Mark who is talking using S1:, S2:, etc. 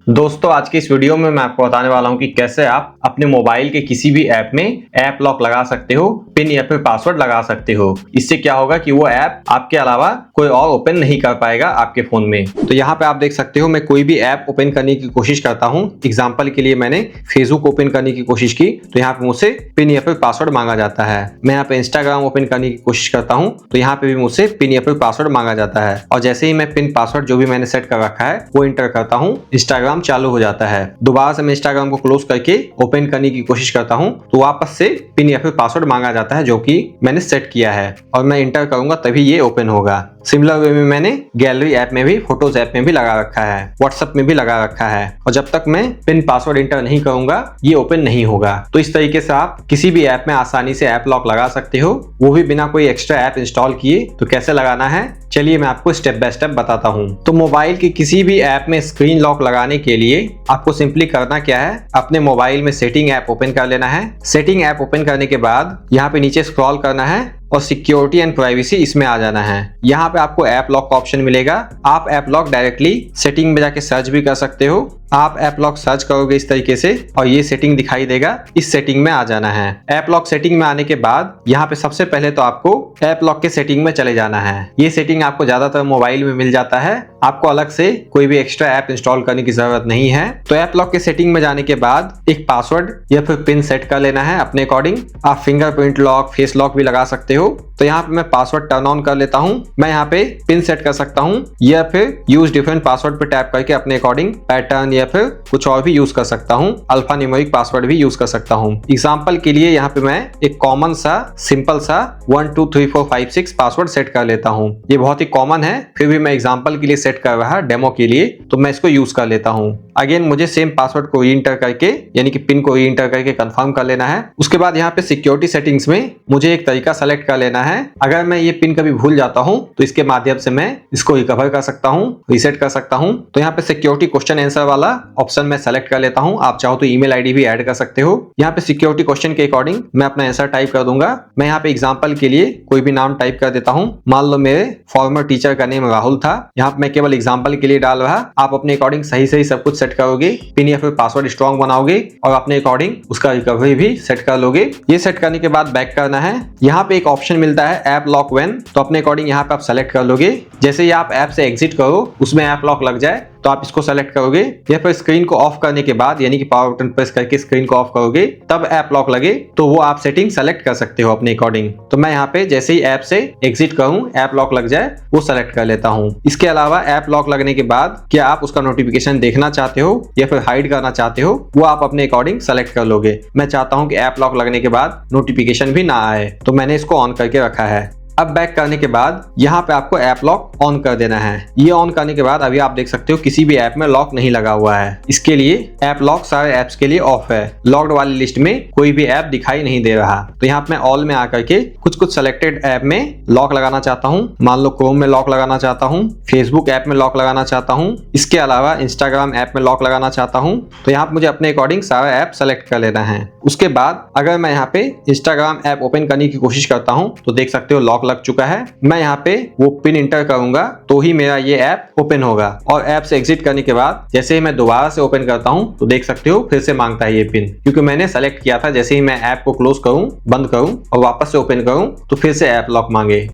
S1: दोस्तों आज की इस वीडियो में मैं आपको बताने वाला हूं कि कैसे आप अपने मोबाइल के किसी भी ऐप में ऐप लॉक लगा सकते हो, पिन या फिर पासवर्ड लगा सकते हो। इससे क्या होगा कि वो ऐप आपके अलावा कोई और ओपन नहीं कर पाएगा आपके फोन में। तो यहाँ पे आप देख सकते हो मैं कोई भी ऐप ओपन करने की कोशिश करता हूँ। एग्जाम्पल के लिए मैंने फेसबुक ओपन करने की कोशिश की तो यहाँ पे मुझसे पिन या फिर पासवर्ड मांगा जाता है। मैं यहाँ पे इंस्टाग्राम ओपन करने की कोशिश करता हूँ तो यहाँ पे भी मुझसे पिन या फिर पासवर्ड मांगा जाता है और जैसे ही मैं पिन पासवर्ड जो भी मैंने सेट कर रखा है वो इंटर करता हूँ, इंस्टाग्राम चालू हो जाता है। दोबारा से मैं इंस्टाग्राम को क्लोज करके ओपन करने की कोशिश करता हूं तो वापस से पिन या फिर पासवर्ड मांगा जाता है जो कि मैंने सेट किया है और मैं इंटर करूंगा तभी ये ओपन होगा। सिमिलर वे में मैंने गैलरी ऐप में भी, फोटोज ऐप में भी लगा रखा है, व्हाट्सएप में भी लगा रखा है और जब तक मैं पिन पासवर्ड इंटर नहीं करूंगा ये ओपन नहीं होगा। तो इस तरीके से आप किसी भी ऐप में आसानी से ऐप लॉक लगा सकते हो, वो भी बिना कोई एक्स्ट्रा ऐप इंस्टॉल किए। तो कैसे लगाना है चलिए मैं आपको स्टेप बाय स्टेप बताता हूं। तो मोबाइल के किसी भी ऐप में स्क्रीन लॉक लगाने के लिए आपको सिंपली करना क्या है, अपने मोबाइल में सेटिंग ऐप ओपन कर लेना है। सेटिंग ऐप ओपन करने के बाद यहाँ पे नीचे स्क्रॉल करना है और सिक्योरिटी एंड प्राइवेसी इसमें आ जाना है। यहाँ पे आपको ऐप लॉक का ऑप्शन मिलेगा। आप ऐप लॉक डायरेक्टली सेटिंग में जाके सर्च भी कर सकते हो। आप ऐप लॉक सर्च करोगे इस तरीके से और ये सेटिंग दिखाई देगा, इस सेटिंग में आ जाना है। ऐप लॉक सेटिंग में आने के बाद यहाँ पे सबसे पहले तो आपको ऐप लॉक के सेटिंग में चले जाना है। ये सेटिंग आपको ज्यादातर मोबाइल में मिल जाता है, आपको अलग से कोई भी एक्स्ट्रा ऐप इंस्टॉल करने की जरूरत नहीं है। तो ऐप लॉक के सेटिंग में जाने के बाद एक पासवर्ड या फिर पिन सेट कर लेना है अपने अकॉर्डिंग। आप फिंगरप्रिंट लॉक, फेस लॉक भी लगा सकते हो। तो यहाँ पे मैं पासवर्ड टर्न ऑन कर लेता हूँ। मैं यहाँ पे पिन सेट कर सकता हूँ या फिर यूज डिफरेंट पासवर्ड पे टैप करके अपने अकॉर्डिंग पैटर्न या फिर कुछ और भी यूज कर सकता हूँ। अल्फा न्यूमेरिक पासवर्ड भी यूज कर सकता हूँ। एग्जाम्पल के लिए यहाँ पे मैं एक कॉमन सा सिंपल सा 1 2 3 4 5 6 पासवर्ड सेट कर लेता हूँ। ये बहुत ही कॉमन है, फिर भी मैं एग्जाम्पल के लिए सेट कर रहा डेमो के लिए, तो मैं इसको यूज कर लेता हूँ। अगेन मुझे सेम पासवर्ड को री इंटर करके यानी कि पिन को री इंटर करके कंफर्म कर लेना है। उसके बाद यहाँ पे सिक्योरिटी सेटिंग्स में मुझे एक तरीका सेलेक्ट कर लेना है। अगर मैं ये पिन कभी भूल जाता हूँ तो इसके माध्यम से मैं इसको रिकवर कर सकता हूँ, रीसेट कर सकता हूँ। तो यहाँ पे सिक्योरिटी क्वेश्चन आंसर वाला ऑप्शन मैं सेलेक्ट कर लेता हूँ। आप चाहो तो ईमेल आईडी भी ऐड कर सकते हो। यहाँ पे सिक्योरिटी क्वेश्चन के अकॉर्डिंग मैं अपना आंसर टाइप कर दूंगा। मैं यहाँ पे एग्जाम्पल के लिए कोई भी नाम टाइप कर देता हूँ। मान लो मेरे फॉर्मर टीचर का नेम राहुल था। यहाँ पे मैं केवल एग्जाम्पल के लिए डाल रहा। आप अपने अकॉर्डिंग सही सही सब कुछ सेट करोगे, पिन या फिर पासवर्ड स्ट्रॉन्ग बनाओगे और अपने अकॉर्डिंग उसका रिकवरी भी सेट कर लोगे। ये सेट करने के बाद बैक करना है। यहाँ पे एक ऑप्शन मिलता है ऐप लॉक व्हेन, तो अपने अकॉर्डिंग यहाँ पे आप सेलेक्ट कर लोगे। जैसे ही आप ऐप से एग्जिट करो उसमें ऐप लॉक लग जाए तो आप इसको सेलेक्ट करोगे या फिर स्क्रीन को ऑफ करने के बाद यानी कि पावर बटन प्रेस करके स्क्रीन को ऑफ करोगे तब ऐप लॉक लगे तो वो आप सेटिंग सेलेक्ट कर सकते हो अपने अकॉर्डिंग। तो मैं यहाँ पे जैसे ही ऐप से एग्जिट करूँ ऐप लॉक लग जाए वो सेलेक्ट कर लेता हूँ। इसके अलावा ऐप लॉक लगने के बाद क्या आप उसका नोटिफिकेशन देखना चाहते हो या फिर हाइड करना चाहते हो वो आप अपने अकॉर्डिंग सेलेक्ट कर लोगे। मैं चाहता हूँ कि ऐप लॉक लगने के बाद नोटिफिकेशन भी ना आए तो मैंने इसको ऑन करके रखा है। अब बैक करने के बाद यहाँ पे आपको ऐप लॉक ऑन कर देना है। ये ऑन करने के बाद अभी आप देख सकते हो किसी भी ऐप में लॉक नहीं लगा हुआ है। इसके लिए ऐप लॉक सारे ऐप्स के लिए ऑफ है। लॉक्ड वाली लिस्ट में कोई भी ऐप दिखाई नहीं दे रहा। तो यहाँ पे मैं ऑल में आकर के कुछ सेलेक्टेड ऐप में लॉक लगाना चाहता हूँ। मान लो क्रोम में लॉक लगाना चाहता हूँ, फेसबुक ऐप में लॉक लगाना चाहता हूँ, इसके अलावा इंस्टाग्राम ऐप में लॉक लगाना चाहता हूँ। तो यहाँ पे मुझे अपने अकॉर्डिंग सारा ऐप सेलेक्ट कर लेना है। उसके बाद अगर मैं यहाँ पे इंस्टाग्राम ऐप ओपन करने की कोशिश करता हूँ तो देख सकते हो लॉक लग चुका है। मैं यहाँ पे वो पिन इंटर करूंगा तो ही मेरा ये ऐप ओपन होगा और ऐप से एग्जिट करने के बाद जैसे ही मैं दोबारा से ओपन करता हूँ तो देख सकते हो फिर से मांगता है ये पिन, क्योंकि मैंने सेलेक्ट किया था जैसे ही मैं ऐप को क्लोज करूँ, बंद करूँ और वापस से ओपन करूँ तो फिर से ऐप लॉक मांगे।